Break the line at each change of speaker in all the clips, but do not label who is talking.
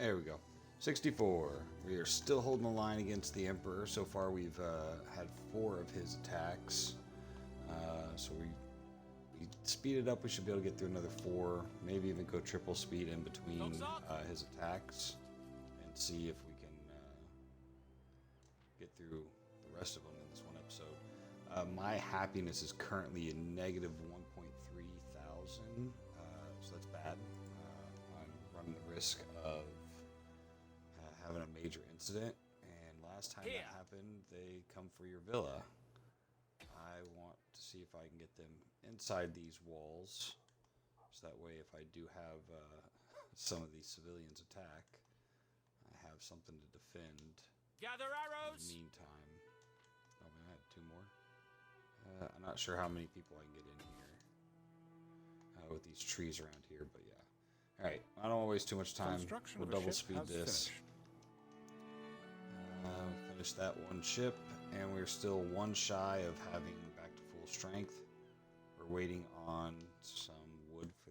There we go. 64. We are still holding the line against the Emperor. So far, we've had 4 of his attacks. So we speed it up. We should be able to get through another 4. Maybe even go triple speed in between his attacks and see if we can get through the rest of them in this one episode. My happiness is currently in negative 1.3 thousand. So that's bad. I'm running the risk of having a major incident, and last time that happened, they come for your villa. I want to see if I can get them inside these walls, so that way if I do have some of these civilians attack, I have something to defend.
Gather arrows!
In the meantime, oh man, I had 2 more. I'm not sure how many people I can get in here with these trees around here, but yeah. Alright, I don't want to waste too much time. We'll double speed this. Finish that one ship, and we're still 1 shy of having back to full strength. We're waiting on some wood for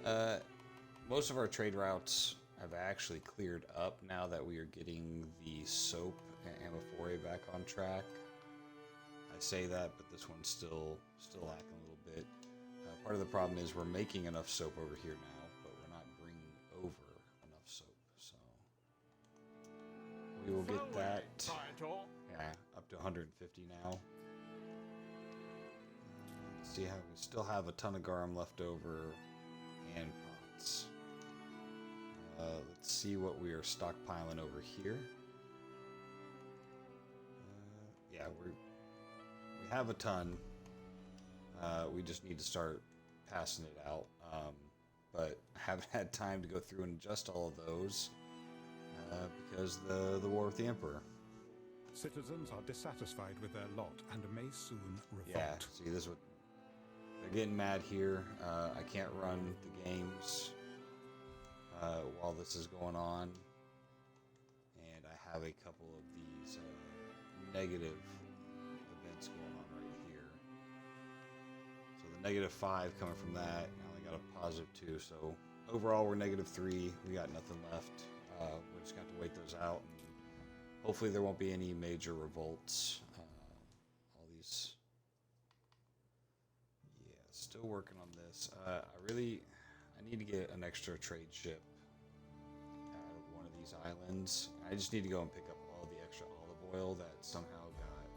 that. Most of our trade routes have actually cleared up now that we are getting the soap and amphophora back on track. I say that, but this one's still lacking a little bit. Part of the problem is we're making enough soap over here now, but we're not bringing over enough soap. So we will get that. Yeah, up to 150 now. Let's see how we still have a ton of garum left over and pots. Let's see what we are stockpiling over here. Yeah, we have a ton. We just need to start passing it out. But I haven't had time to go through and adjust all of those because the war with the Emperor.
Citizens are dissatisfied with their lot and may soon revolt.
Yeah, see, this is what they're getting mad here. I can't run the games while this is going on, and I have a couple of these negative events going on right here. So the -5 coming from that, now I got a +2. So overall we're -3. We got nothing left. We're just going to have to wait those out, and hopefully there won't be any major revolts. All these, yeah, still working on this. I need to get an extra trade ship out of one of these islands. I just need to go and pick up all the extra olive oil that somehow got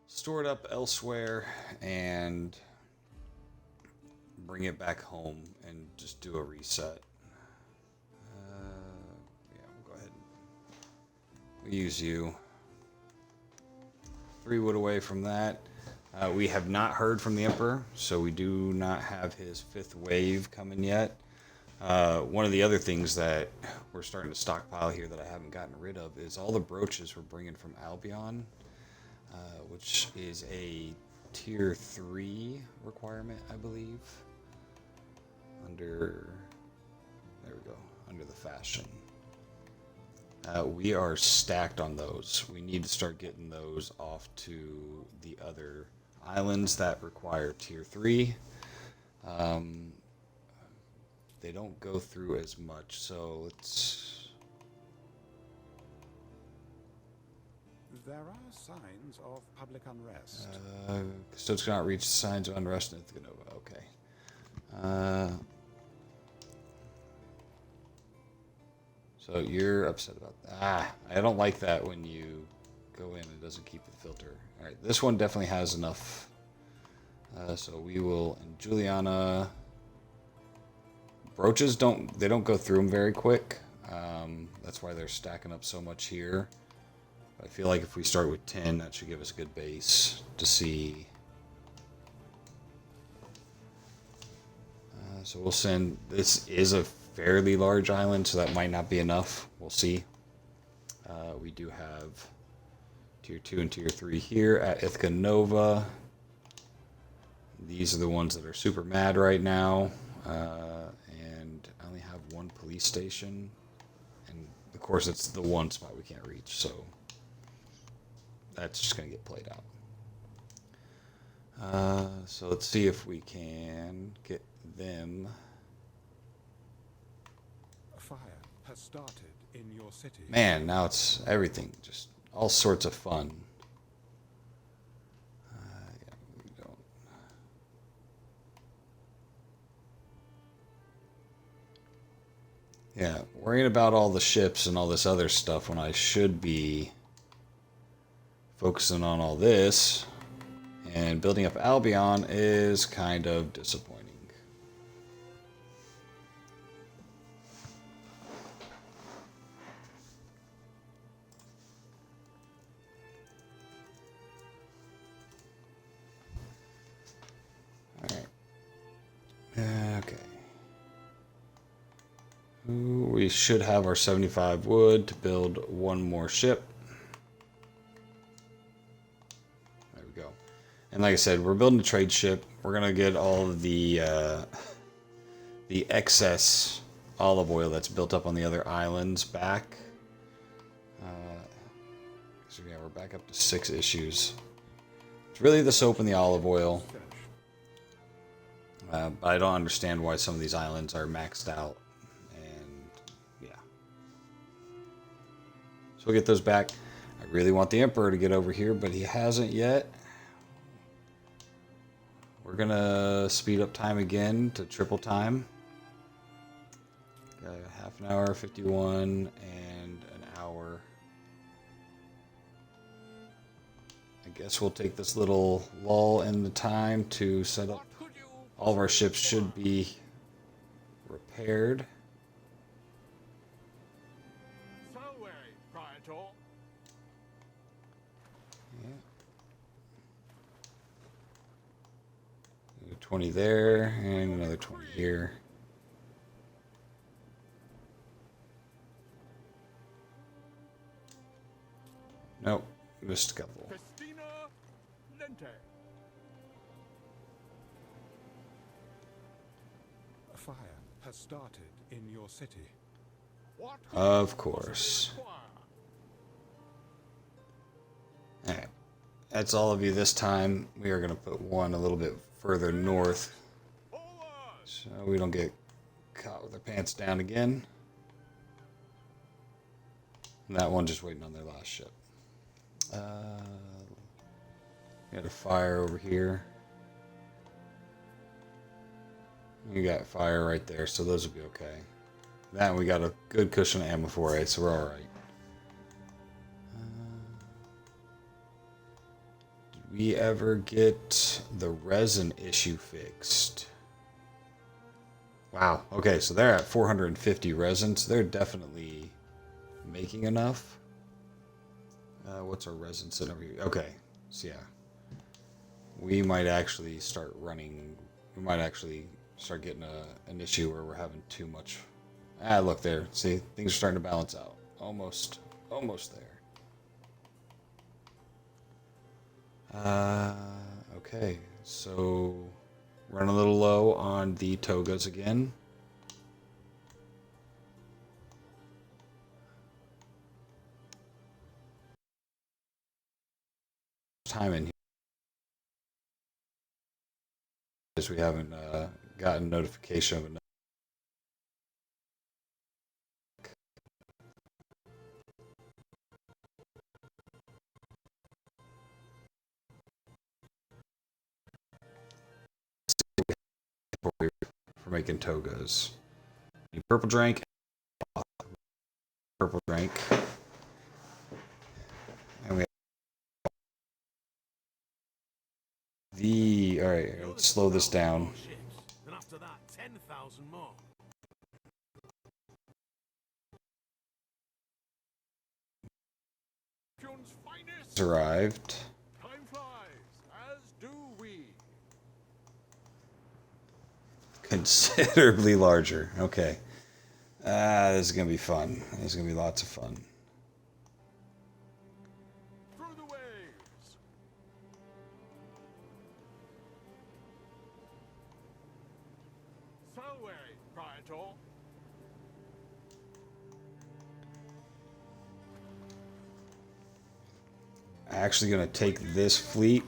stored up elsewhere and bring it back home and just do a reset. Yeah, we'll go ahead and we'll use you. 3 wood away from that. We have not heard from the Emperor, so we do not have his 5th wave coming yet. One of the other things that we're starting to stockpile here that I haven't gotten rid of is all the brooches we're bringing from Albion, which is a tier 3 requirement, I believe. There we go, under the fashion. We are stacked on those. We need to start getting those off to the other islands that require tier 3. They don't go through as much, so let's...
There are signs of public unrest.
Custodians cannot reach signs of unrest in Ithacanova. Okay. So you're upset about that. I don't like that when you go in and it doesn't keep the filter. Alright, this one definitely has enough. So we will, and Juliana... Brooches don't go through them very quick. That's why they're stacking up so much here. But I feel like if we start with 10, that should give us a good base to see. So we'll send, this is a fairly large island, so that might not be enough. We'll see. We do have tier 2 and tier 3 here at Ithaca Nova. These are the ones that are super mad right now. And I only have 1 police station. And of course it's the one spot we can't reach, so that's just going to get played out. So let's see if we can get them.
A fire has started in your city.
Man, now it's everything, just all sorts of fun. Yeah, we don't. Yeah, worrying about all the ships and all this other stuff when I should be focusing on all this. And building up Albion is kind of disappointing. Alright. Okay. Ooh, we should have our 75 wood to build one more ship. And like I said, we're building a trade ship. We're gonna get all of the excess olive oil that's built up on the other islands back. So yeah, we're back up to 6 issues. It's really the soap and the olive oil. But I don't understand why some of these islands are maxed out. And yeah. So we'll get those back. I really want the Emperor to get over here, but he hasn't yet. We're gonna speed up time again to triple time. Got a half an hour, 51, and an hour. I guess we'll take this little lull in the time to set up. All of our ships should be repaired. Yeah. 20 there, and another 20 here. Nope, missed a couple.
A fire has started in your city.
Of course. Alright, that's all of you this time. We are going to put one a little bit further north so we don't get caught with our pants down again. And that one just waiting on their last ship. Got a fire over here. You got fire right there, so those will be okay. That we got a good cushion of ammophore, so we're alright. Did we ever get the resin issue fixed? Wow, okay, so they're at 450 resin, so they're definitely making enough. What's our resin sitting over here? Okay, so yeah. We might actually start running, we might actually start getting an issue where we're having too much. Ah, look there. See, things are starting to balance out. Almost there. Okay, so running a little low on the togas again. Time in here. We haven't gotten notification of enough. For making togas. Purple drink. Purple drink. And we have the. Alright, let's slow this down.
And after that, 10,000 more.
Arrived.
Time flies, as do we.
Considerably larger. Okay. This is gonna be fun. This is gonna be lots of fun.
Through the waves. Salway, Praetor.
actually going to take this fleet.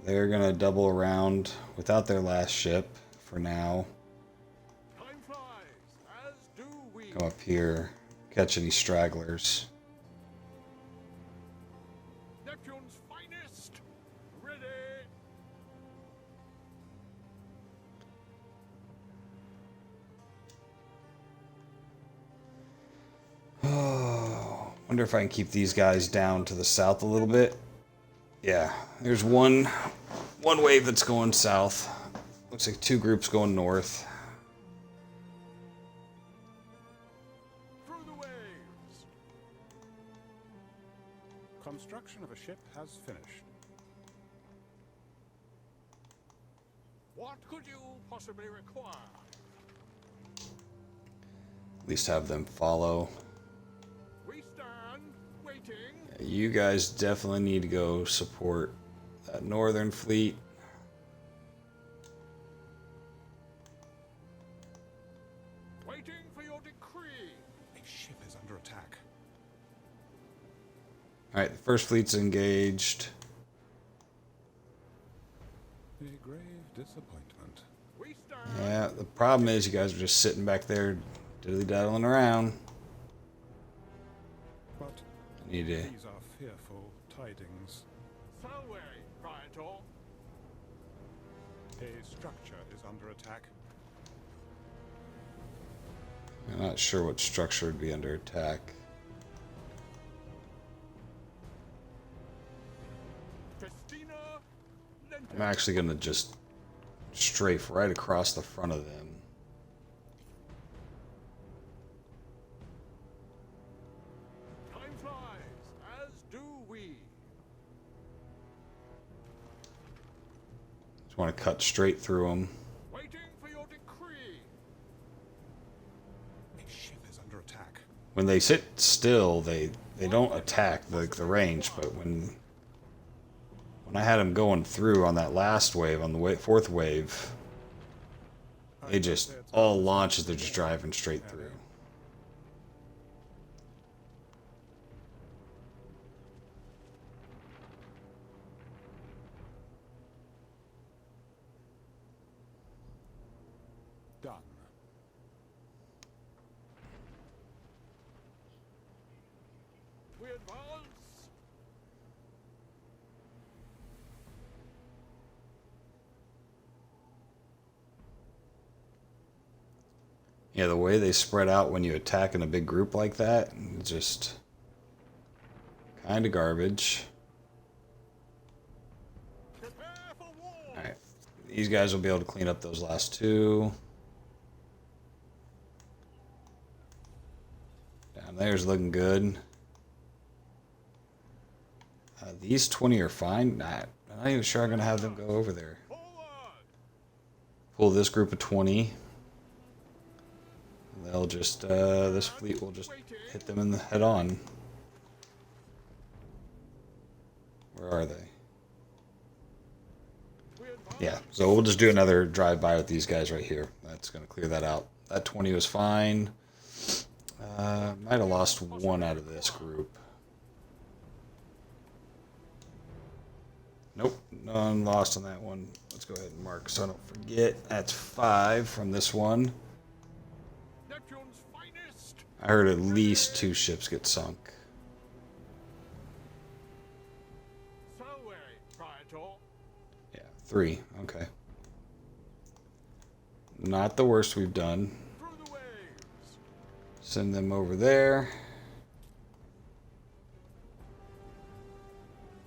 They're going to double around without their last ship for now.
Time flies, as do we.
Come up here, catch any stragglers.
Neptune's finest. Ready.
Oh, wonder if I can keep these guys down to the south a little bit. Yeah, there's one wave that's going south. Looks like two groups going north.
Through the waves.
Construction of a ship has finished.
What could you possibly require?
At least have them follow.
We stand waiting.
You guys definitely need to go support that northern fleet.
Waiting for your decree.
A ship is under attack.
Alright, the first fleet's engaged.
A grave disappointment.
We stand.
Yeah, the problem is you guys are just sitting back there diddly-daddling around.
But
I need to...
these are fearful tidings.
Salve, Praetor.
A structure is under attack.
I'm not sure what structure would be under attack.
Festina.
I'm actually going to just strafe right across the front of them.
Time flies, as do we.
Just want to cut straight through them.
Waiting for your decree.
A ship is under attack.
When they sit still, they don't attack the range, but when I had them going through on that last wave, on the fourth wave, they just all launches, they're just driving straight through.
Done.
We advance.
Yeah, the way they spread out when you attack in a big group like that, it's just kind of garbage.
Prepare for war.
Alright, these guys will be able to clean up those last two. Down there's looking good. These 20 are fine. I'm not even sure I'm going to have them go over there.
Forward.
Pull this group of 20. They'll just, this fleet will just hit them in the head on. Where are they?
We advance.
Yeah, so we'll just do another drive-by with these guys right here. That's going to clear that out. That 20 was fine. Might have lost one out of this group. Nope, none lost on that one. Let's go ahead and mark so I don't forget. That's 5 from this one.
Neptune's finest.
I heard at least 2 ships get sunk.
Salve, Praetor.
Yeah, 3. Okay. Not the worst we've done.
Through the waves.
Send them over there.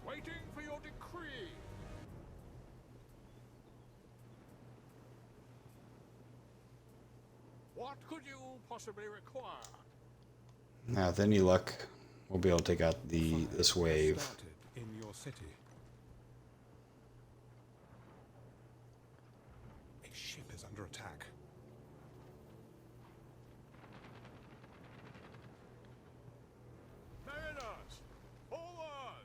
Waiting for your decree. What could you possibly require?
Now, with any luck, we'll be able to take out this wave.
Started in your city. A ship is under attack.
Mariners, forward!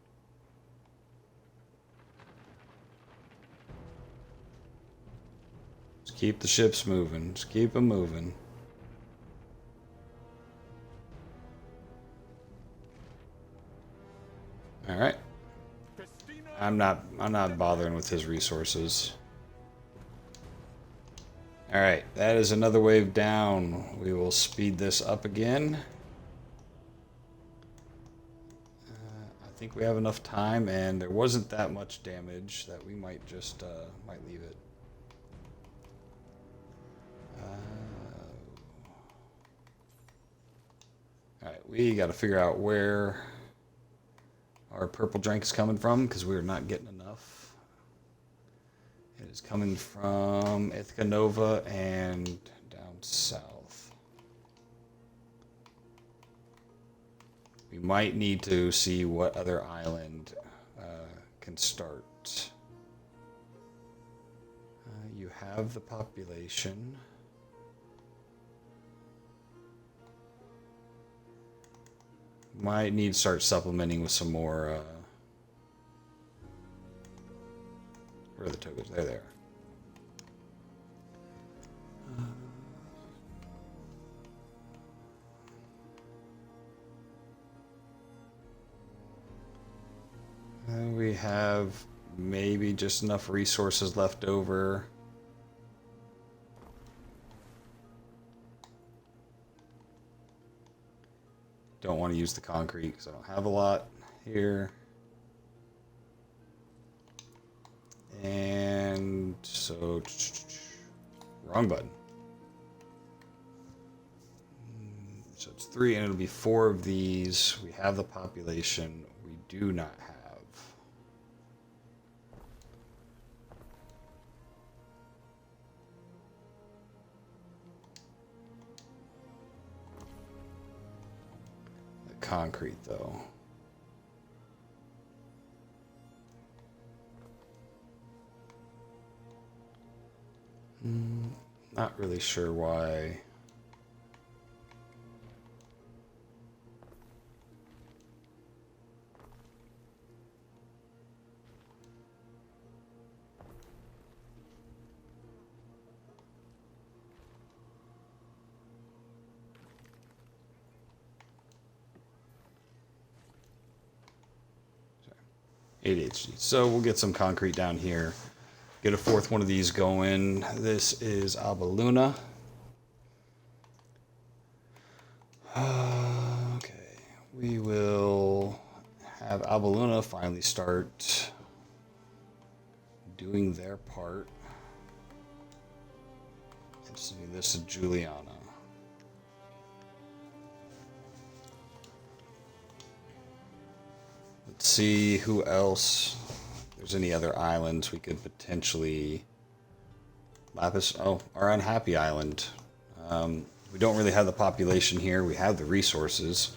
Just keep the ships moving. Just keep them moving. All right.
Festina
I'm not bothering with his resources. All right, that is another wave down. We will speed this up again. I think we have enough time, and there wasn't that much damage that we might just might leave it. All right, we got to figure out where our purple drink is coming from because we are not getting enough. It is coming from Ithaca Nova and down south. We might need to see what other island can start. You have the population. Might need to start supplementing with some more. Where are the tokens? There they are. We have maybe just enough resources left over. Don't want to use the concrete because I don't have a lot here. And so, wrong button. So it's 3, and it'll be 4 of these. We have the population. We do not have. The concrete, though. Not really sure why. ADHD. So we'll get some concrete down here. Get a 4th one of these going. This is Abaluna. Okay. We will have Abaluna finally start doing their part. Let's see, this is Juliana. Let's see who else. If there's any other islands we could potentially. Lapis. Oh, our unhappy island. We don't really have the population here. We have the resources,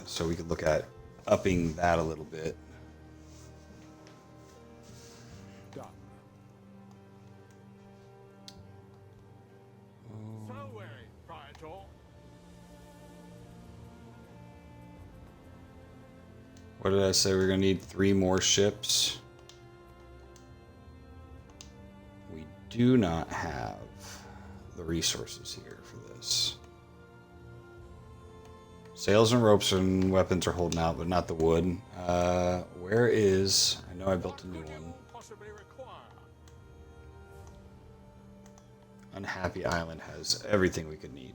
so we could look at upping that a little bit.
Done.
so weary, Praetor.
What did I say? We're going to need 3 more ships. We do not have the resources here for this. Sails and ropes and weapons are holding out, but not the wood. Where is... I know I built a new one.
Possibly require.
Unhappy Island has everything we could need.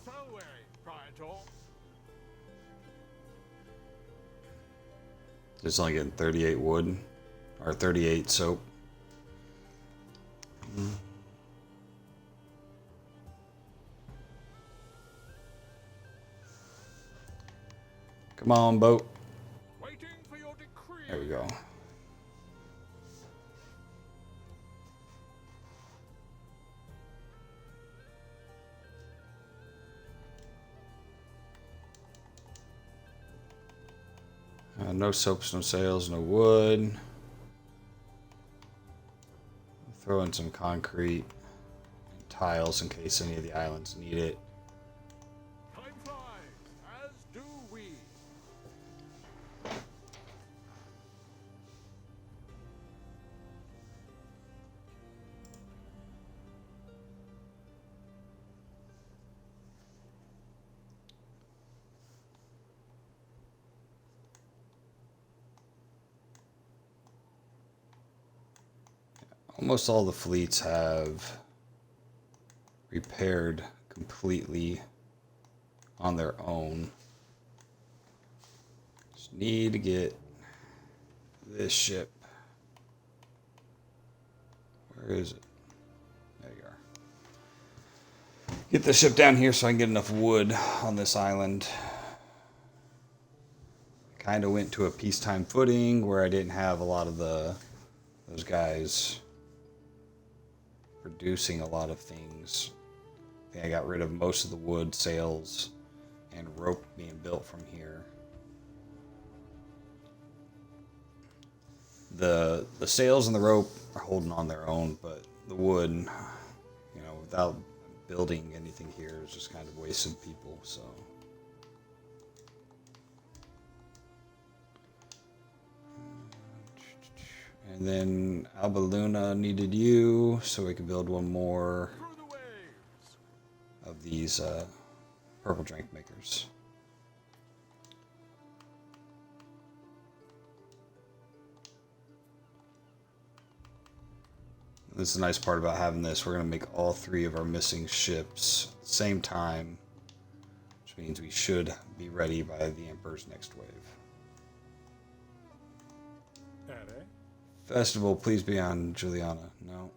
So weary, Praetor.
It's only getting 38 wood, or 38 soap. Come on, boat.
Waiting for your decree.
There we go. No soaps, no sails, no wood. Throw in some concrete and tiles in case any of the islands need it.
Time flies, as do we.
Almost all the fleets have repaired completely on their own. Just need to get this ship. Where is it? There you are. Get the ship down here so I can get enough wood on this island. Kind of went to a peacetime footing where I didn't have a lot of those guys producing a lot of things. I think I got rid of most of the wood, sails, and rope being built from here. The sails and the rope are holding on their own, but the wood, you know, without building anything here is just kind of wasted people, so. And then Alba Luna needed you, so we could build one more of these purple drink makers. This is the nice part about having this. We're going to make all 3 of our missing ships at the same time, which means we should be ready by the Emperor's next wave. Festival, please be on Juliana. No?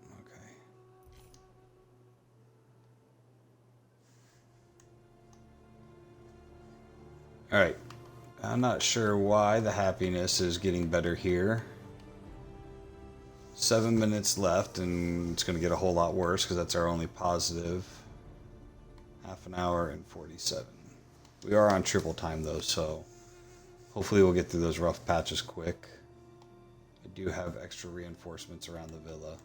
Okay. Alright. I'm not sure why the happiness is getting better here. 7 minutes left, and it's going to get a whole lot worse because that's our only positive. Half an hour and 47. We are on triple time though, so hopefully we'll get through those rough patches quick. I do have extra reinforcements around the villa.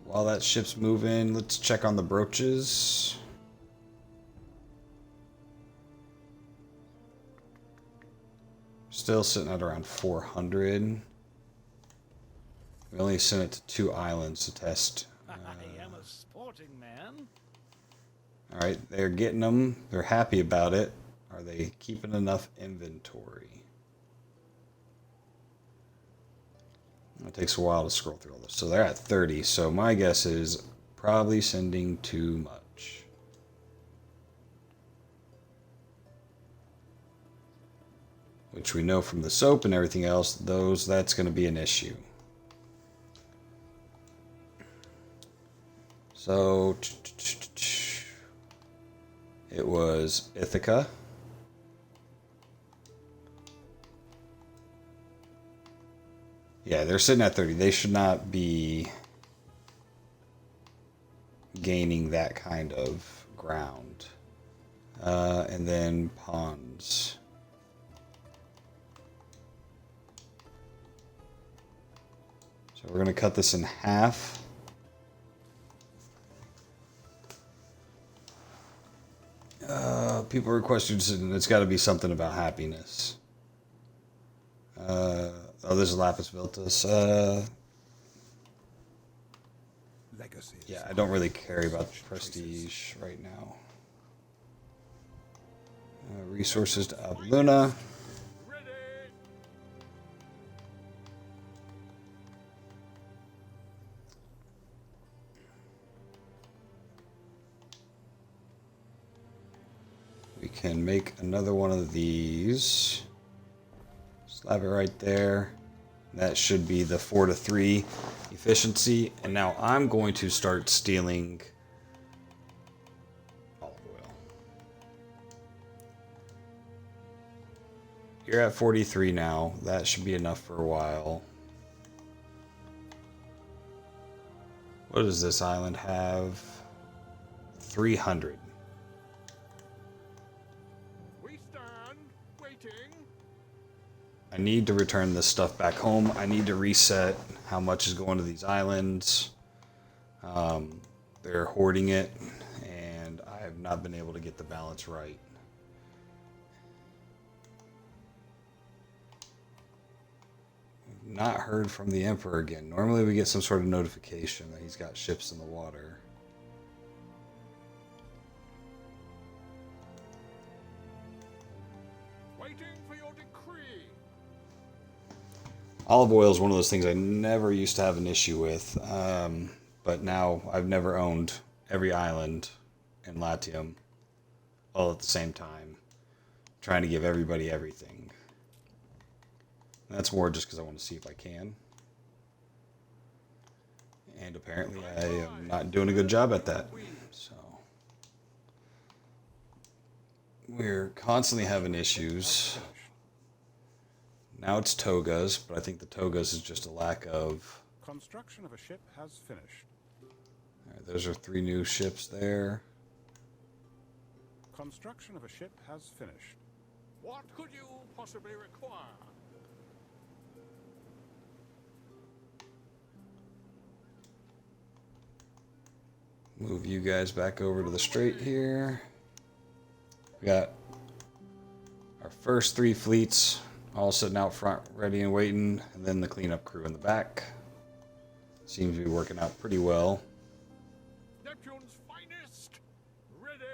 While that ship's moving, let's check on the brooches. Still sitting at around 400. We only sent it to 2 islands to test.
I am a sporting man.
Alright, they're getting them. They're happy about it. Are they keeping enough inventory? It takes a while to scroll through all this. So they're at 30. So my guess is probably sending too much. Which we know from the soap and everything else, that's going to be an issue. So it was Ithaca. Yeah, they're sitting at 30. They should not be gaining that kind of ground. And then ponds. So we're going to cut this in half. People requested, it's got to be something about happiness. Oh, this is Lapis Viltus.
Legacies.
Yeah, I don't really care about prestige right now. Resources to Abluna. We can make another one of these. Slap it right there. That should be the 4 to 3 efficiency. And now I'm going to start stealing olive oil. You're at 43 now. That should be enough for a while. What does this island have? 300. I need to return this stuff back home. I need to reset how much is going to these islands. They're hoarding it, and I have not been able to get the balance right. Not heard from the Emperor again. Normally we get some sort of notification that he's got ships in the water. Olive oil is one of those things I never used to have an issue with, but now I've never owned every island in Latium all at the same time, trying to give everybody everything. And that's more just because I want to see if I can. And apparently I am not doing a good job at that. So we're constantly having issues. Now it's togas, but I think the togas is just a lack of...
Construction of a ship has finished.
All right, those are 3 new ships there.
Construction of a ship has finished.
What could you possibly require?
Move you guys back over to the strait here. We got our first 3 fleets all sitting out front, ready and waiting, and then the cleanup crew in the back. Seems to be working out pretty well.
Neptune's finest, ready.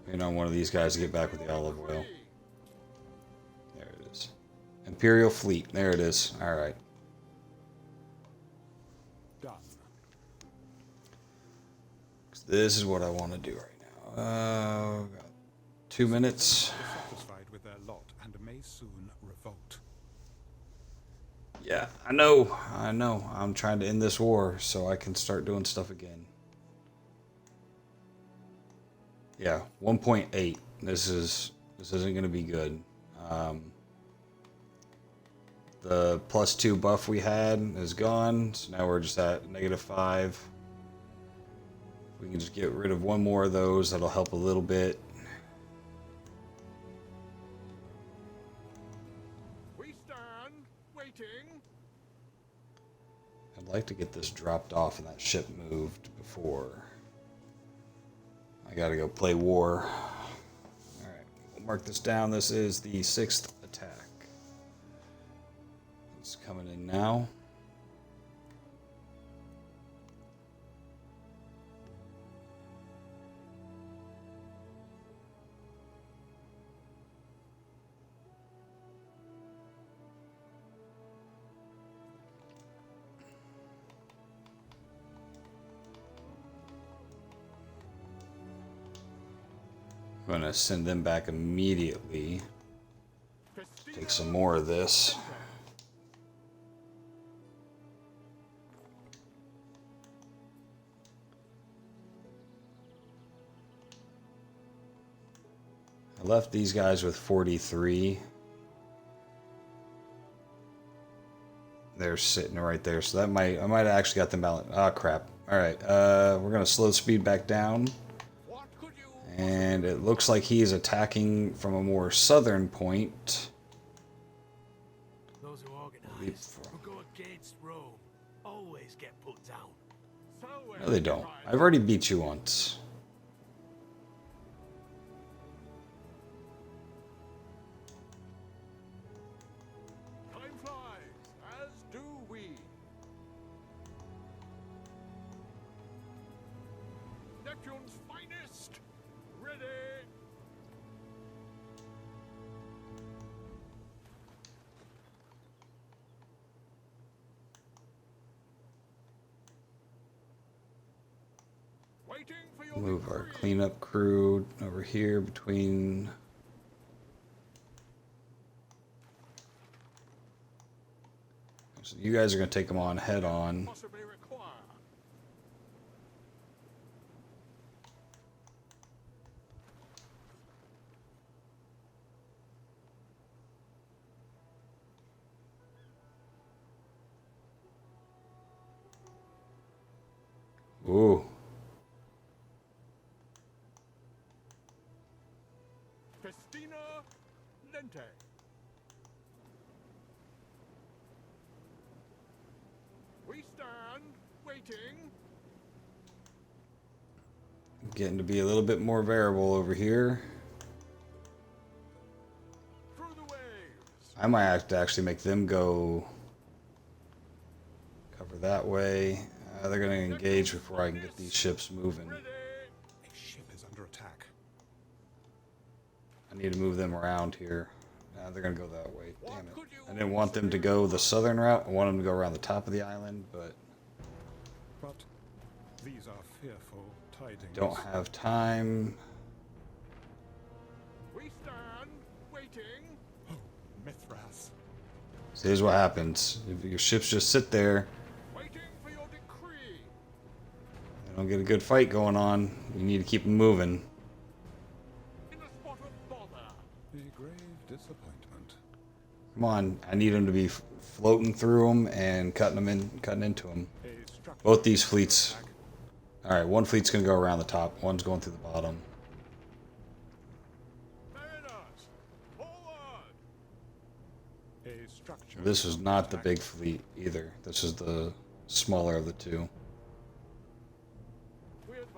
Waiting on one of these guys to get back with the olive oil. There it is. Imperial fleet. There it is. All right.
Done.
This is what I want to do right now. Got 2 minutes.
Dissatisfied with their lot and may soon revolt.
Yeah, I know. I'm trying to end this war so I can start doing stuff again. Yeah, 1.8. This isn't going to be good. The +2 buff we had is gone, so now we're just at -5. We can just get rid of 1 more of those. That'll help a little bit.
We stand waiting.
I'd like to get this dropped off and that ship moved before. I gotta go play war. Alright, we'll mark this down. This is the 6th attack. It's coming in now. I'm gonna send them back immediately. Take some more of this. I left these guys with 43. They're sitting right there, so that I might have actually got them balanced. Ah, crap. All right, we're gonna slow speed back down. And it looks like he is attacking from a more southern point.
Those who organize, who go against Rome, always get put down.
No, they don't. I've already beat you once.
Time flies, as do we. Neptune's finest, ready. Waiting for your
Move our
victory.
cleanup crew over here between. So you guys are going to take them on head on.
Possibly require.
Ooh.
Festina Lente. We stand waiting.
Getting to be a little bit more variable over here.
Through the waves.
I might have to actually make them go cover that way. They're going to engage before I can get these ships moving.
Ready.
A ship is under attack.
I need to move them around here. They're going to go that way. Damn it. I didn't want them to go the southern route. I wanted them to go around the top of the island, but
these are fearful tidings.
don't have time.
We stand waiting.
Oh, Mithras.
So here's what happens. If your ships just sit there,
Waiting for your decree.
they don't get a good fight going on. You need to keep them moving.
In a spot of bother.
A grave disappointment.
Come on, I need them to be floating through them and cutting into them.
A structure
Both these fleets. All right, one fleet's gonna go around the top. One's going through the bottom.
Mariners, forward.
a structure.
This is not the big fleet either. This is the smaller of the two.
We advance.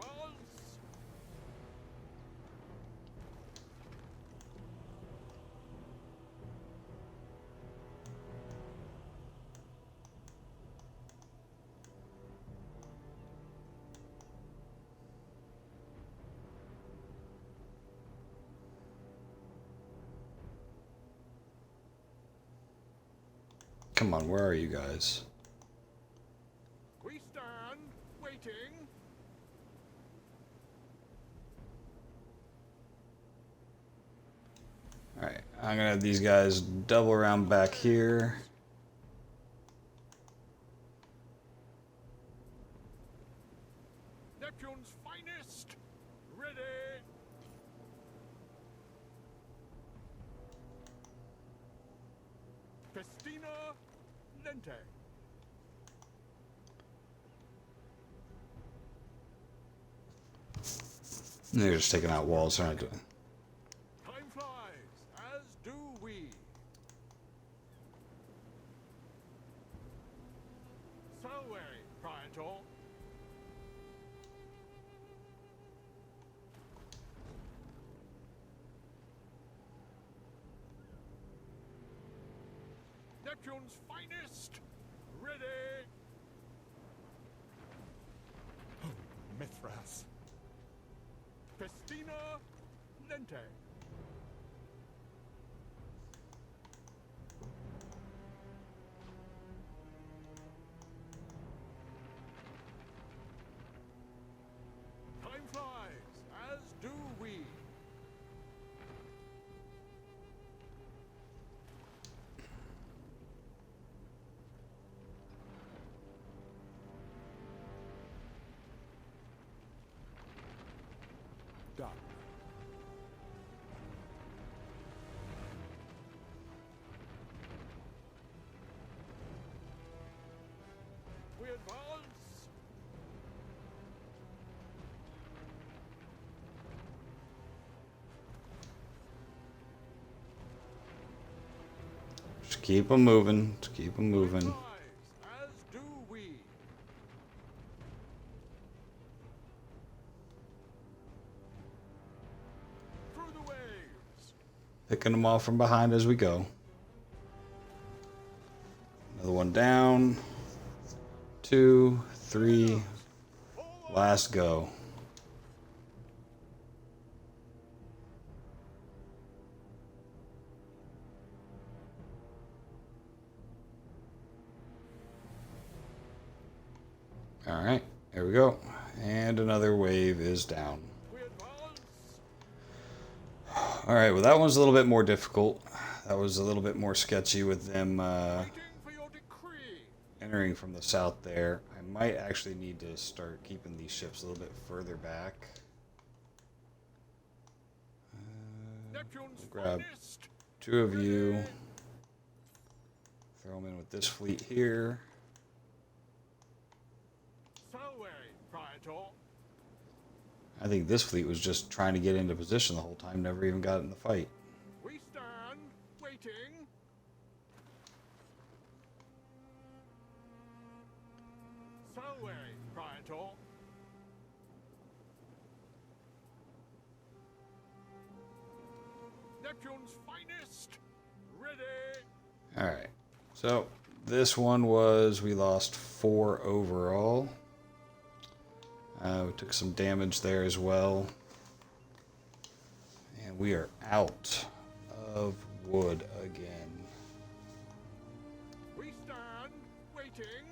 Come on, where are you guys?
We stand waiting.
Alright, I'm gonna have these guys double around back here.
Neptune's finest. Ready. Festina Lente.
They're just taking out walls, aren't they?
Time flies, as do we. Salway, Praetor. Neptune's finest. Ready.
Oh, Mithras.
Festina Lente. Time flies, as do we.
Done.
We advance.
Just keep them moving. Just keep them moving.
Flies, as do we. Through the waves.
Picking them off from behind as we go. Another one down. 2, 3. Last go. All right, there we go. And another wave is down.
We advance.
All right, well, that one's a little bit more difficult. That was a little bit more sketchy with them
Waiting for your decree.
entering from the south there. I might actually need to start keeping these ships a little bit further back.
Neptune's
grab
finest.
2 of you. Throw them in with this fleet here.
Salway, Praetor.
I think this fleet was just trying to get into position the whole time, never even got in the fight.
We stand waiting. Salway, Praetor. Neptune's finest. Ready.
Alright, so this one was, we lost 4 overall. We took some damage there as well. And we are out of wood again.
We stand waiting.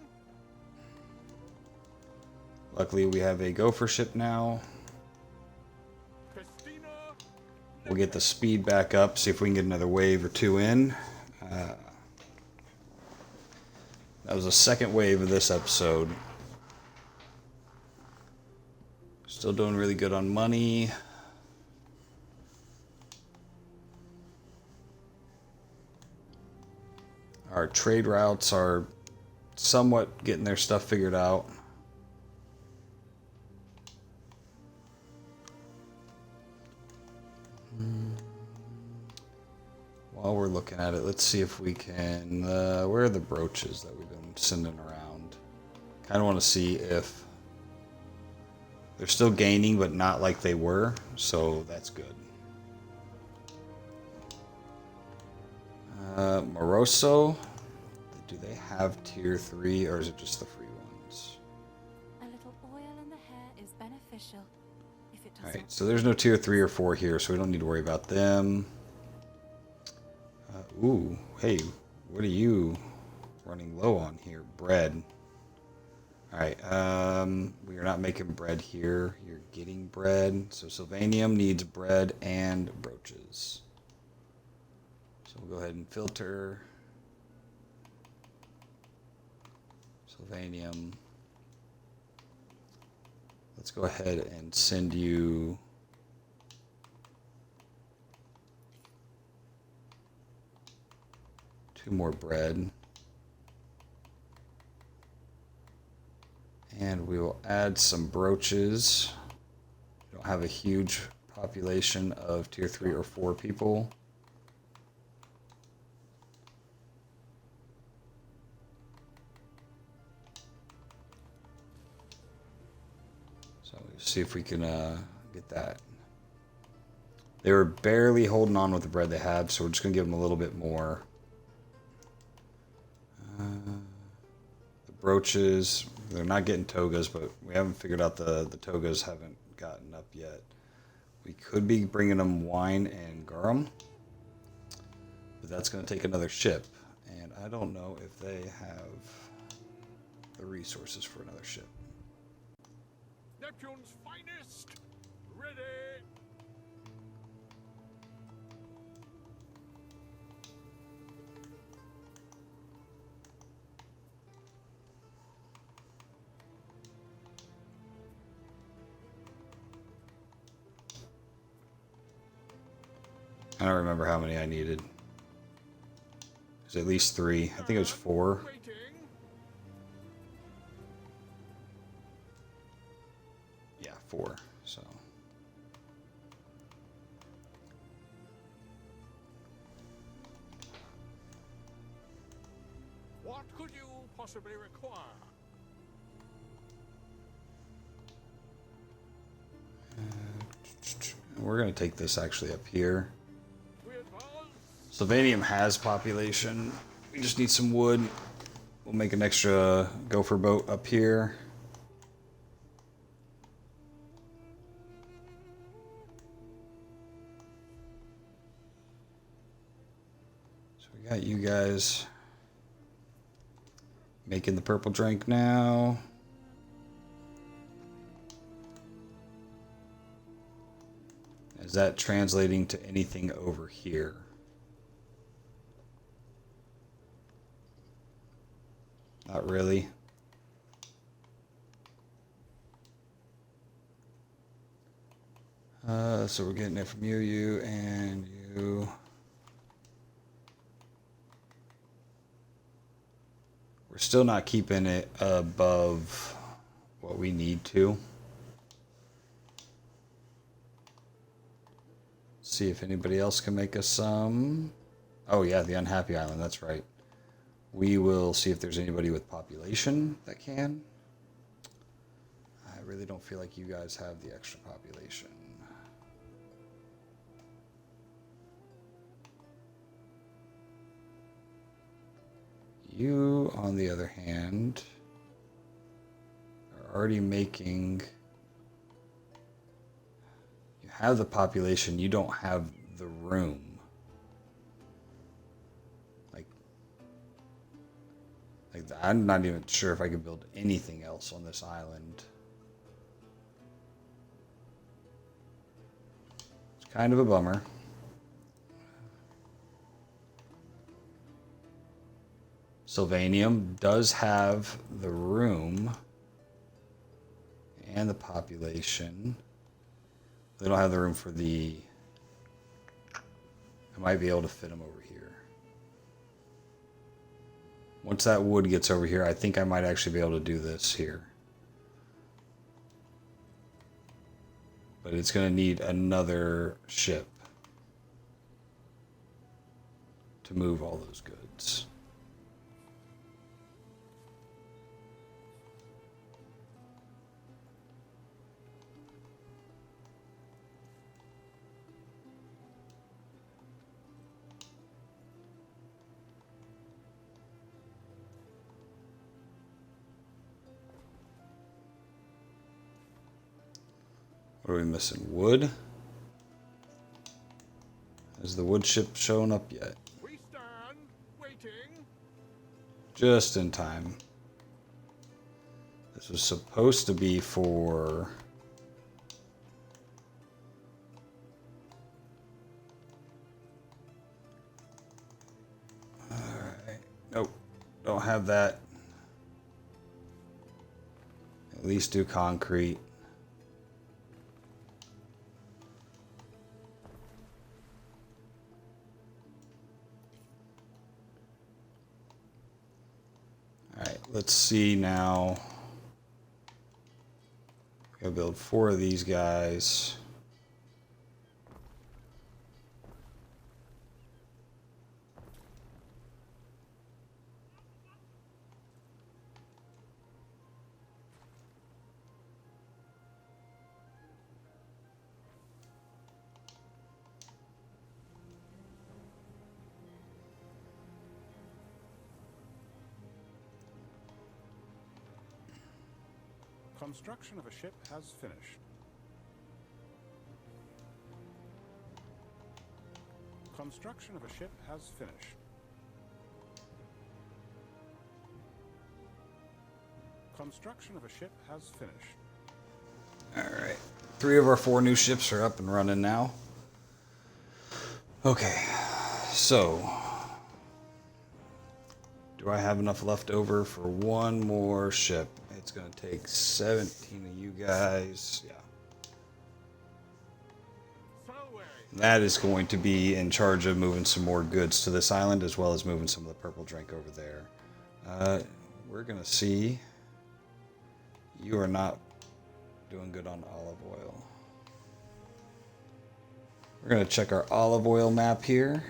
Luckily, we have a gopher ship now.
Festina.
We'll get the speed back up, see if we can get another wave or two in. That was the second wave of this episode. Still doing really good on money. Our trade routes are somewhat getting their stuff figured out. While we're looking at it, let's see if we can... where are the brooches that we've been sending around? Kind of want to see if they're still gaining, but not like they were, so that's good. Moroso, do they have tier 3 or is it just the free ones?
A little oil in the hair is beneficial. If it does
Alright,
not
so there's no tier 3 or 4 here, so we don't need to worry about them. Ooh, hey, what are you running low on here? Bread. Alright, we are not making bread here. You're getting bread. So Sylvanium needs bread and brooches. So we'll go ahead and filter. Sylvanium. Let's go ahead and send you... more bread, and we will add some brooches. We don't have a huge population of tier 3 or 4 people, so we'll see if we can get that. They were barely holding on with the bread they have, so we're just gonna give them a little bit more. The brooches, they're not getting togas, but we haven't figured out the togas haven't gotten up yet. We could be bringing them wine and garum, but that's going to take another ship, and I don't know if they have the resources for another ship.
Neptune's finest. Ready.
I don't remember how many I needed. It was at least 3. I think it was 4.
Waiting.
Yeah, 4. So
What could you possibly require?
we're going to take this actually up here.
We advance.
Sylvanium has population. We just need some wood. We'll make an extra gopher boat up here. So we got you guys making the purple drink now. Is that translating to anything over here? Not really. So we're getting it from you, and you. We're still not keeping it above what we need to. See if anybody else can make us some. Oh yeah, the Unhappy Island, that's right. We will see if there's anybody with population that can. I really don't feel like you guys have the extra population. You, on the other hand, are already making... You have the population, you don't have the room. I'm not even sure if I could build anything else on this island. It's kind of a bummer. Sylvanium does have the room and the population. They don't have the room for the... I might be able to fit them over here. Once that wood gets over here, I think I might actually be able to do this here. But it's going to need another ship to move all those goods. What are we missing? Wood? Has the wood ship shown up yet?
We stand waiting.
Just in time. This was supposed to be for... Alright. Nope. Don't have that. At least do concrete. Let's see now. Gotta build 4 of these guys.
Construction of a ship has finished. Construction of a ship has finished. Construction of a ship has finished.
Alright. 3 of our 4 new ships are up and running now. Okay. So... do I have enough left over for one more ship? It's going to take 17 of you guys. Yeah. That is going to be in charge of moving some more goods to this island, as well as moving some of the purple drink over there. We're going to see. You are not doing good on olive oil. We're going to check our olive oil map here.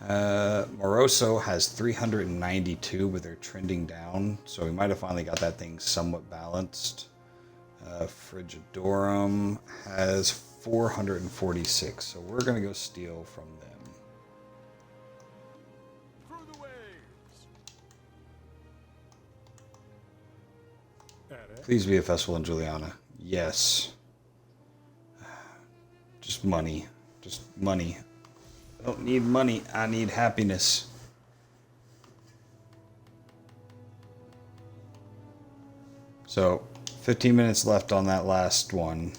Moroso has 392, but they're trending down, so we might have finally got that thing somewhat balanced. Frigidorum has 446, so we're going to go steal from them.
Through the waves.
Please be a festival in Juliana. Yes. Just money. Just money. I don't need money, I need happiness. So, 15 minutes left on that last one.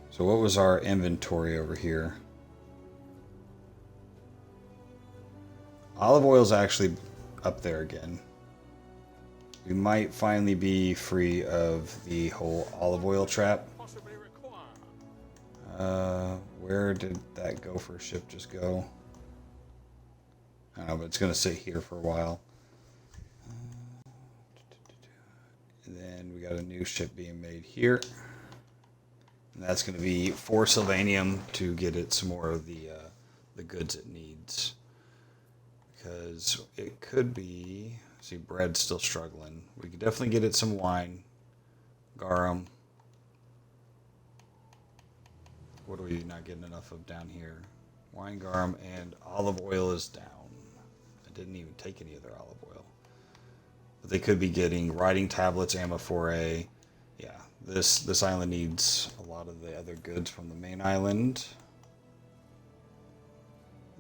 So what was our inventory over here? Olive oil's actually up there again. We might finally be free of the whole olive oil trap.
Possibly require.
Where did that go for a ship just go? I don't know, but it's going to sit here for a while. And then we got a new ship being made here. And that's going to be for Sylvanium to get it some more of the goods it needs. Because it could be... See, bread's still struggling. We could definitely get it some wine. Garum. What are we not getting enough of down here? Wine garum and olive oil is down. I didn't even take any of their olive oil. But they could be getting writing tablets, ammophora. Yeah, this island needs a lot of the other goods from the main island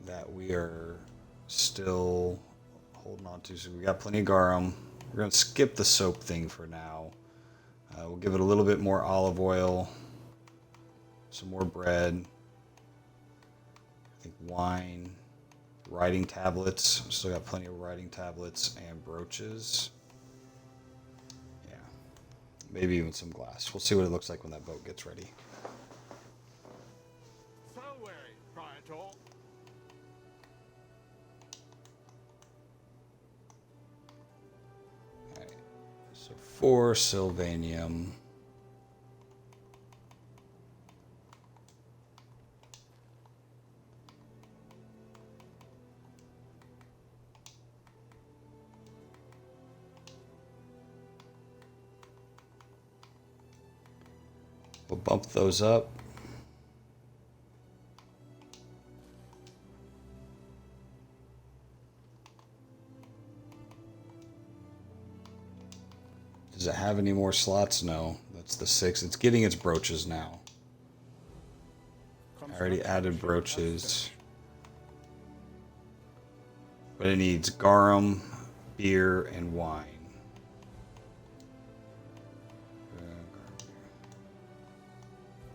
that we are still holding on to. So we got plenty of garum. We're going to skip the soap thing for now. We'll give it a little bit more olive oil, some more bread, I think wine, writing tablets. Still got plenty of writing tablets and brooches. Yeah, maybe even some glass. We'll see what it looks like when that boat gets ready.
Salve, Praetor.
Alright, so 4 Sylvanium. We'll bump those up. Does it have any more slots? No. That's the 6. It's getting its brooches now. I already added brooches. But it needs garum, beer, and wine.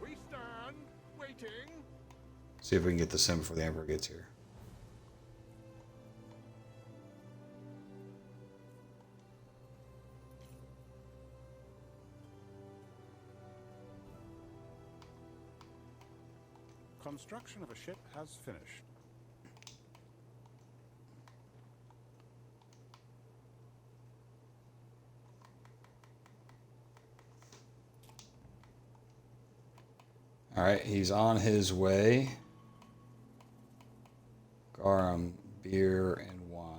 We stand, waiting.
See if we can get this in before the Emperor gets here.
Construction of a ship has finished.
Alright, he's on his way. Garum, beer, and wine.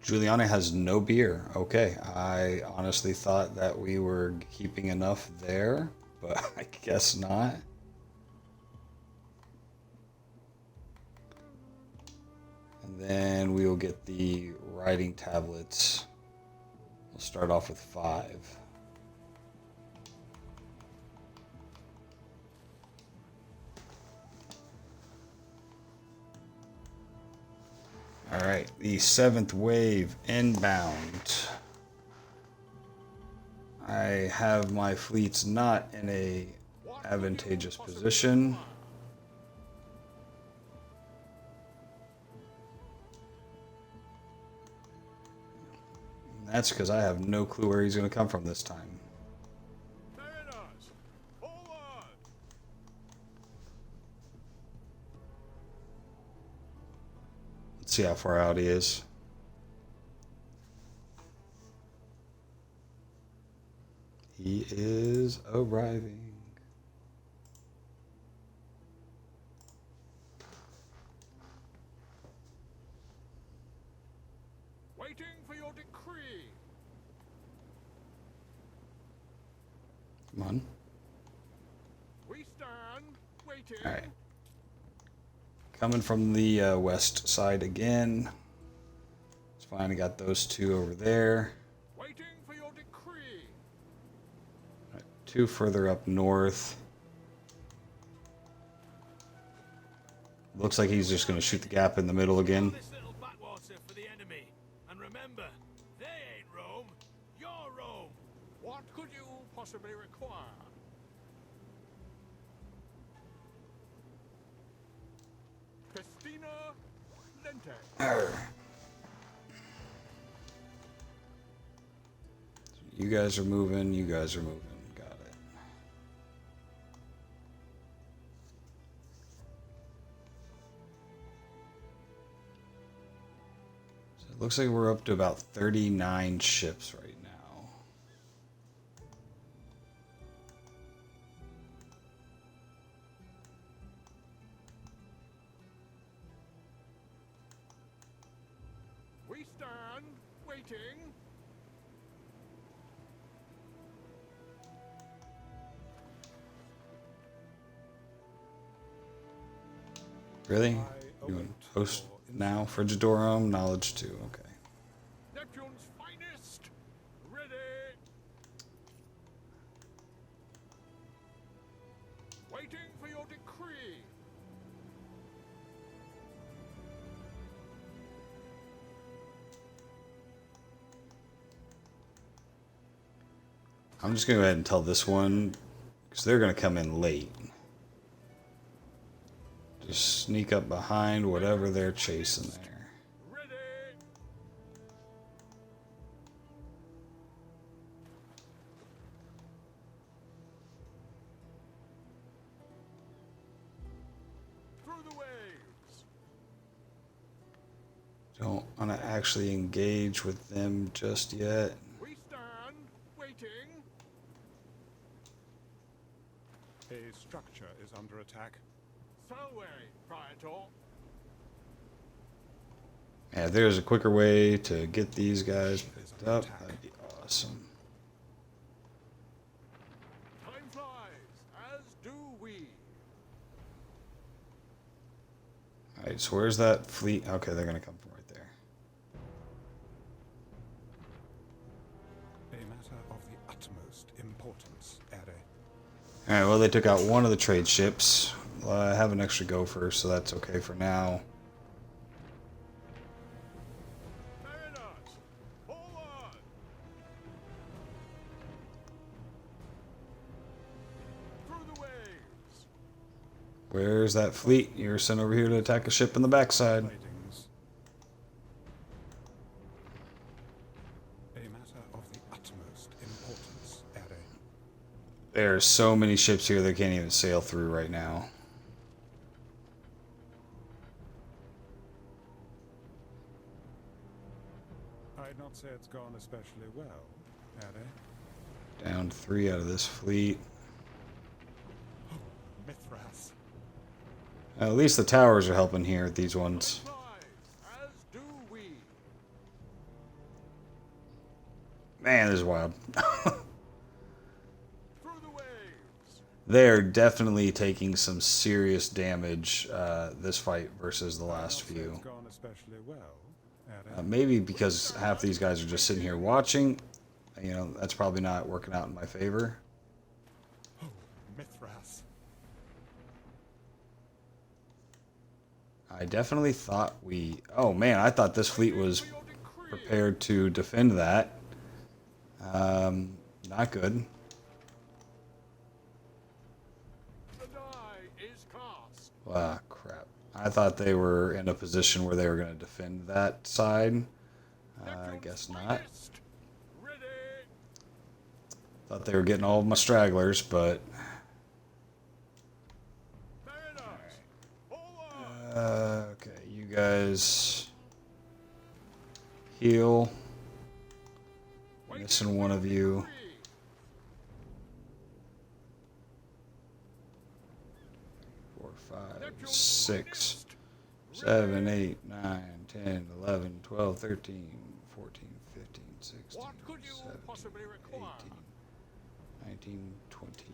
Juliana has no beer. Okay, I honestly thought that we were keeping enough there, but I guess not. And then we will get the writing tablets. We'll start off with 5. Alright, the 7th wave inbound. I have my fleets not in a advantageous position. That's because I have no clue where he's going to come from this time.
Mariners, forward!
Let's see how far out he is. He is arriving.
Waiting for your decree.
Come on.
We stand, waiting.
All right. Coming from the west side again. It's fine. I got those 2 over there.
Waiting for your decree.
All right, 2 further up north. Looks like he's just going to shoot the gap in the middle again.
This little backwater for the enemy. And remember, they ain't Rome, you're Rome.
What could you possibly require? Festina Lente.
Arr. You guys are moving. You guys are moving. Got it. So it looks like we're up to about 39 ships right now.
We stand, waiting.
Really?
I
Doing
await
host
your
now? Frigidorum, knowledge 2. Okay.
Neptune's finest. Ready. Waiting for your decree.
I'm just going to go ahead and tell this one, because they're going to come in late. Just sneak up behind whatever they're chasing there.
Ready. Through the waves.
Don't want to actually engage with them just yet.
We stand waiting.
A structure is under attack.
Salve, Praetor.
Yeah, if there's a quicker way to get these guys picked up, that'd be awesome.
Time flies, as do we.
Alright, so where's that fleet? Okay, they're going to come from right there.
A matter of the utmost importance, Ere.
Alright, well, they took out one of the trade ships. I have an extra gopher, so that's okay for now.
Mariners, forward. Through the waves.
Where's that fleet? You're sent over here to attack a ship in the backside.
Tidings. A matter of the utmost importance, Ere.
There's so many ships here they can't even sail through right now.
I'd not say it's gone especially well, Ere.
Down 3 out of this fleet.
Mithras.
At least the towers are helping here, these ones.
Time flies, as do we.
Man, this is wild.
Through the waves.
They're definitely taking some serious damage this fight versus the last
I'd not say
few.
it's gone especially well, Ere.
Maybe because half these guys are just sitting here watching. You know, that's probably not working out in my favor.
Mithras.
I definitely thought we... Oh man, I thought this fleet was
For your decree.
prepared to defend that. Not good.
The die is cast.
Ah, crap. I thought they were in a position where they were going to defend that side. I
Neptune's
guess not.
finest. Ready.
Thought they were getting all of my stragglers, but...
Mariners, forward.
Okay, you guys... Heal. Missing one of you. 4, 5, 6, 7, 8, 9, 10, 11, 12, 13, 14, 15, 16,
What could you
17,
possibly
18,
require?
19, 20.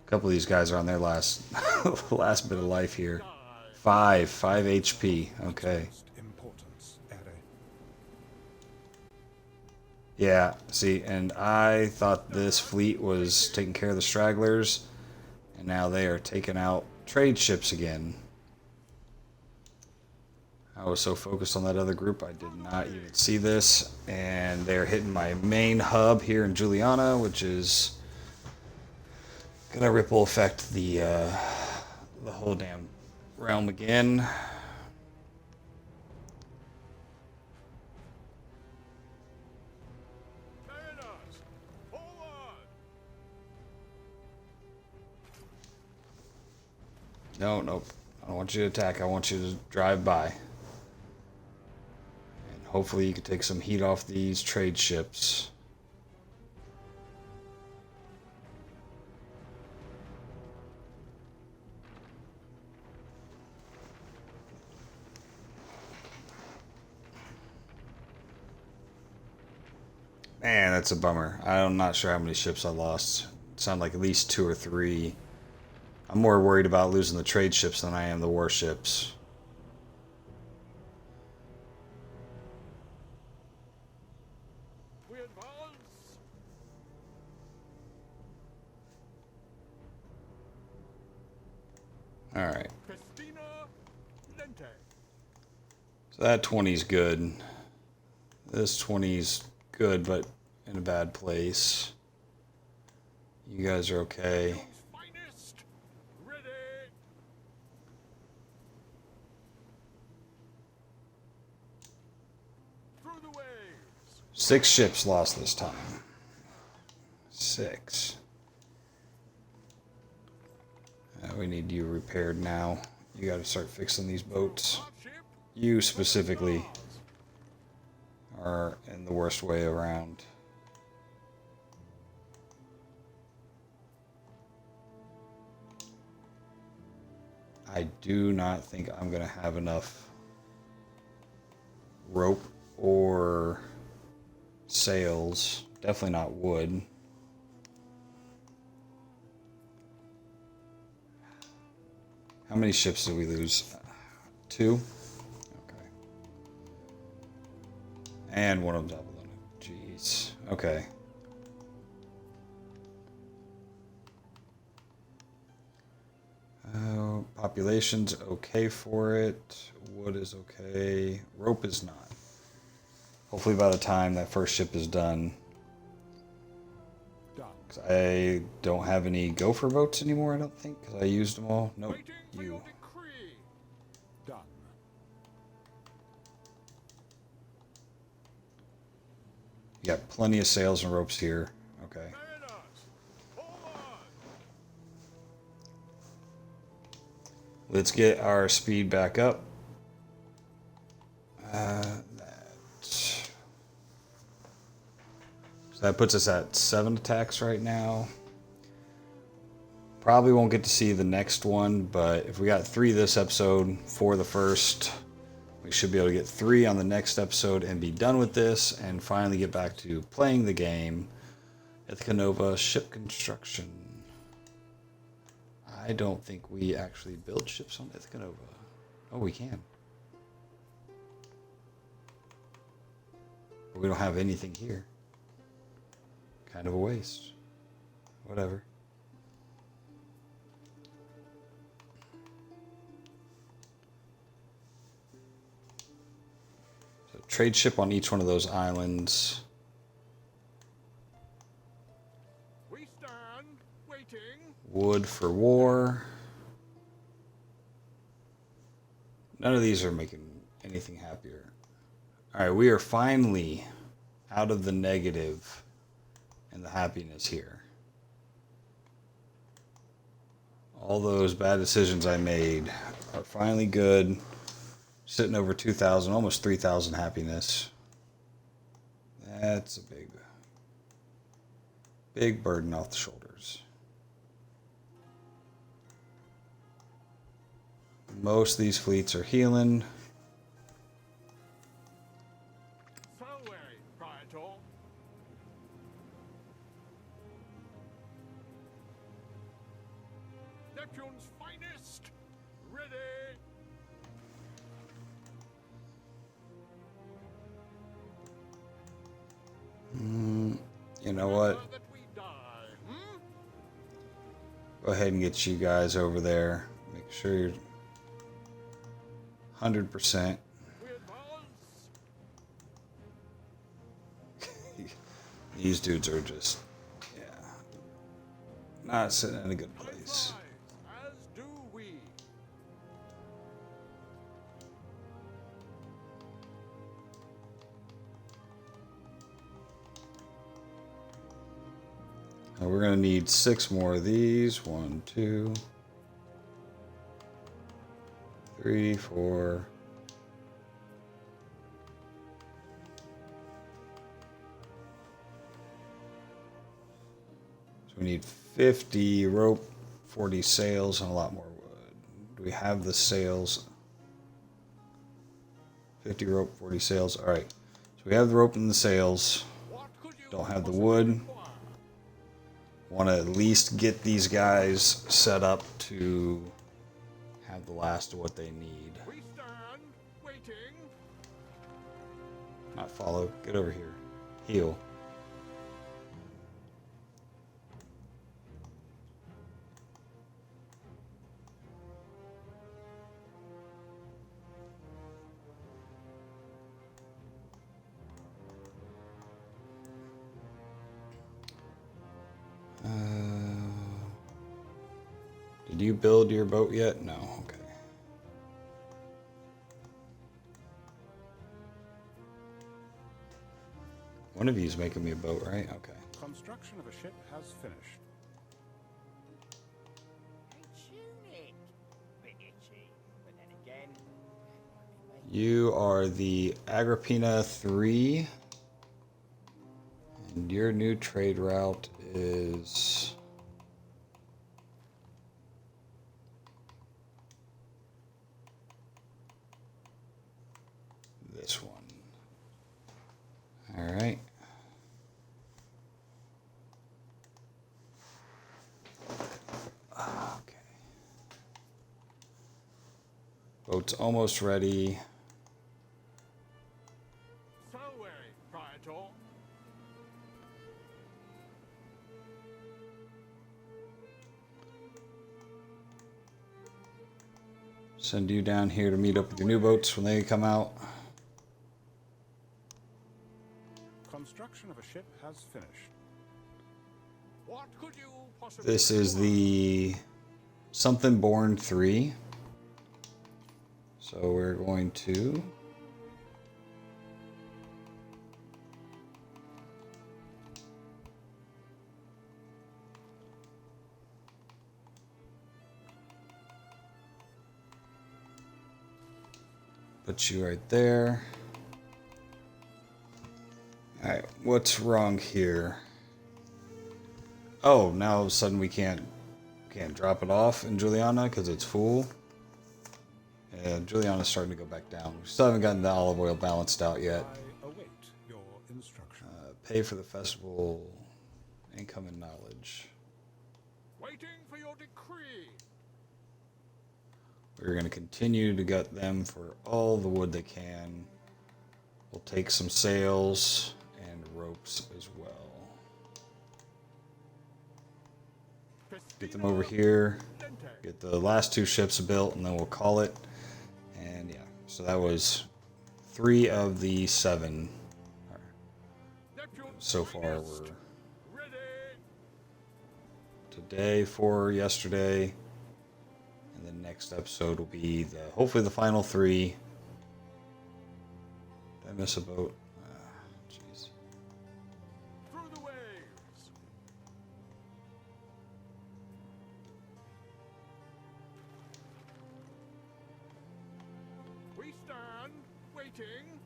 A couple of these guys are on their last last bit of life here. 5 HP. Okay.
Utmost importance, Ere.
Yeah, see, and I thought this fleet was taking care of the stragglers, and now they are taking out trade ships again. I was so focused on that other group, I did not even see this, and they're hitting my main hub here in Juliana, which is gonna ripple affect the whole damn realm again.
Mariners, forward.
No, nope. I don't want you to attack. I want you to drive by. And hopefully you can take some heat off these trade ships. Man, that's a bummer. I'm not sure how many ships I lost. It sounded like at least 2 or 3. I'm more worried about losing the trade ships than I am the warships.
We advance.
Alright.
Festina Lente.
So that 20's good. This 20's good, but in a bad place. You guys are okay.
Finest. Ready. Through the waves.
6 ships lost this time. 6. We need you repaired now. You gotta start fixing these boats.
Hardship.
You specifically are in the worst way around. I do not think I'm gonna have enough rope or sails. Definitely not wood. How many ships did we lose? 2? Okay. And one of them doubled on it. Jeez. Okay. Population's okay for it. Wood is okay. Rope is not. Hopefully by the time that first ship is done.
Done.
'Cause I don't have any gopher boats anymore, I don't think. Because I used them all. Nope.
Waiting for
You.
your decree.
Done.
You got plenty of sails and ropes here. Okay.
Mariners. Hold on.
Let's get our speed back up. So that puts us at 7 attacks right now. Probably won't get to see the next one, but if we got 3 this episode, 4 the first, we should be able to get 3 on the next episode and be done with this and finally get back to playing the game. Ithaca Nova ship construction. I don't think we actually build ships on Ithaca Nova. Oh, we can. But we don't have anything here. Kind of a waste. Whatever. So trade ship on each one of those islands.
We stand. Waiting.
Wood for war. None of these are making anything happier. Alright, we are finally out of the negative and the happiness here. All those bad decisions I made are finally good. Sitting over 2,000, almost 3,000 happiness. That's a big burden off the shoulders. Most of these fleets are healing.
Salve, Praetor. Neptune's finest. Ready.
You know what?
That we die. Hmm?
Go ahead and get you guys over there. Make sure you're 100%.
We advance.
These dudes are just, yeah, not sitting in a good place.
Rise, as do we.
We're gonna need 6 more of these. 1, 2, 3, 4. So we need 50 rope, 40 sails, and a lot more wood. Do we have the sails? 50 rope, 40 sails. All right. So we have the rope and the sails.
What could you
Don't have the wood. Want to at least get these guys set up to have the last of what they need.
We stand, waiting.
Not follow. Get over here. Heal. Did you build your boat yet? No. Okay. One of you is making me a boat, right? Okay.
Construction of a ship has finished.
Tunic. Bit itchy, but then again,
You are the Agrippina 3. And your new trade route is... this one. All right. Okay. Boat's almost ready.
Salve, Praetor.
Send you down here to meet up with your new boats when they come out.
Construction of a ship has finished.
What could you possibly
This is the Something Born 3. So we're going to put you right there. Alright, what's wrong here? Oh, now all of a sudden we can't drop it off in Juliana because it's full. Yeah, Juliana's starting to go back down. We still haven't gotten the olive oil balanced out yet.
I await your instruction.
Pay for the festival, income and knowledge.
waiting for your decree?
We're going to continue to gut them for all the wood they can. We'll take some sails and ropes as well. Get them over here. Get the last 2 ships built, and then we'll call it. And yeah, so that was 3 of the 7 so far. We're
Ready.
today, 4 yesterday, and the next episode will be hopefully the final 3. Did I miss a boat? Jeez.
Through the waves. We stand, waiting.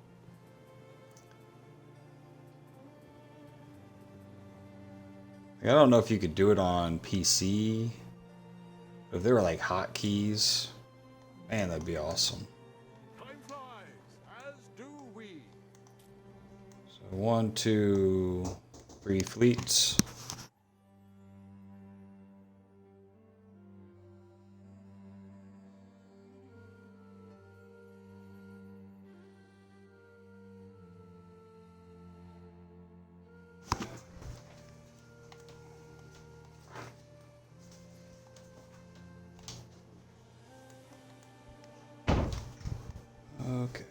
I don't know if you could do it on PC. But if they were like hotkeys, man, that'd be awesome.
Time flies, as do we.
So 1, 2, 3 fleets. Okay.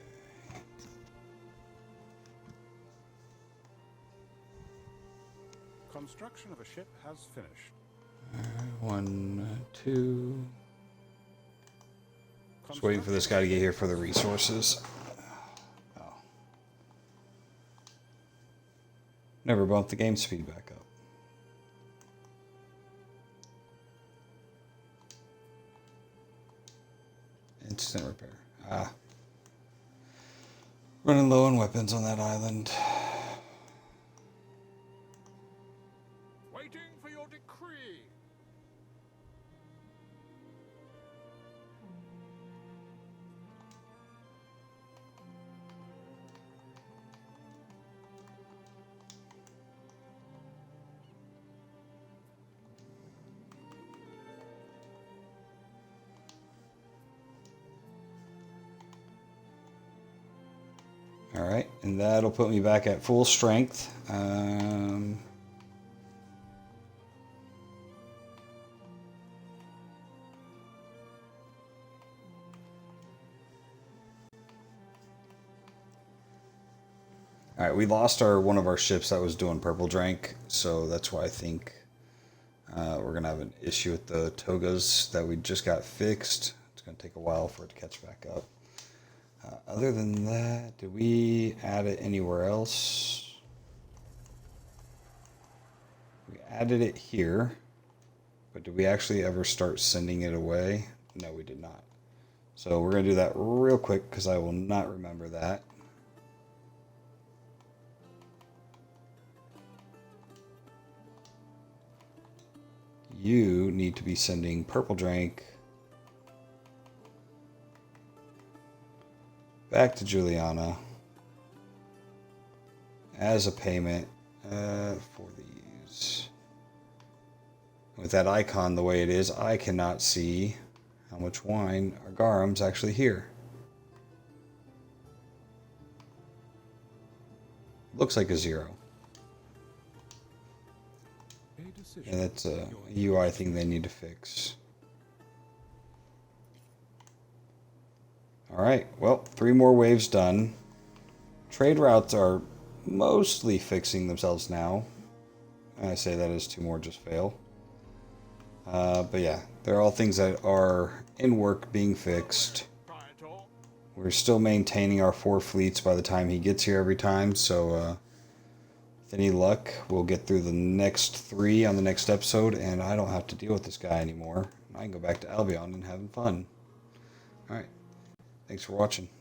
Construction of a ship has finished.
1, 2. Just waiting for this guy to get here for the resources. Oh. Never bumped the game speed back up. Instant repair. Ah. Running low on weapons on that island.
Waiting for your decree.
Alright, and that'll put me back at full strength. Alright, we lost one of our ships that was doing purple drank, so that's why I think we're going to have an issue with the togas that we just got fixed. It's going to take a while for it to catch back up. Other than that, did we add it anywhere else? We added it here, but did we actually ever start sending it away? No, we did not. So we're going to do that real quick because I will not remember that. You need to be sending purple drank back to Juliana as a payment for these. With that icon the way it is, I cannot see how much wine or garam's actually here. Looks like a 0. And that's a UI thing they need to fix. Alright, well, 3 more waves done. Trade routes are mostly fixing themselves now. I say that as 2 more just fail. But yeah, they're all things that are in work being fixed. We're still maintaining our 4 fleets by the time he gets here every time, so with any luck, we'll get through the next 3 on the next episode, and I don't have to deal with this guy anymore. I can go back to Albion and having fun. Alright. Thanks for watching.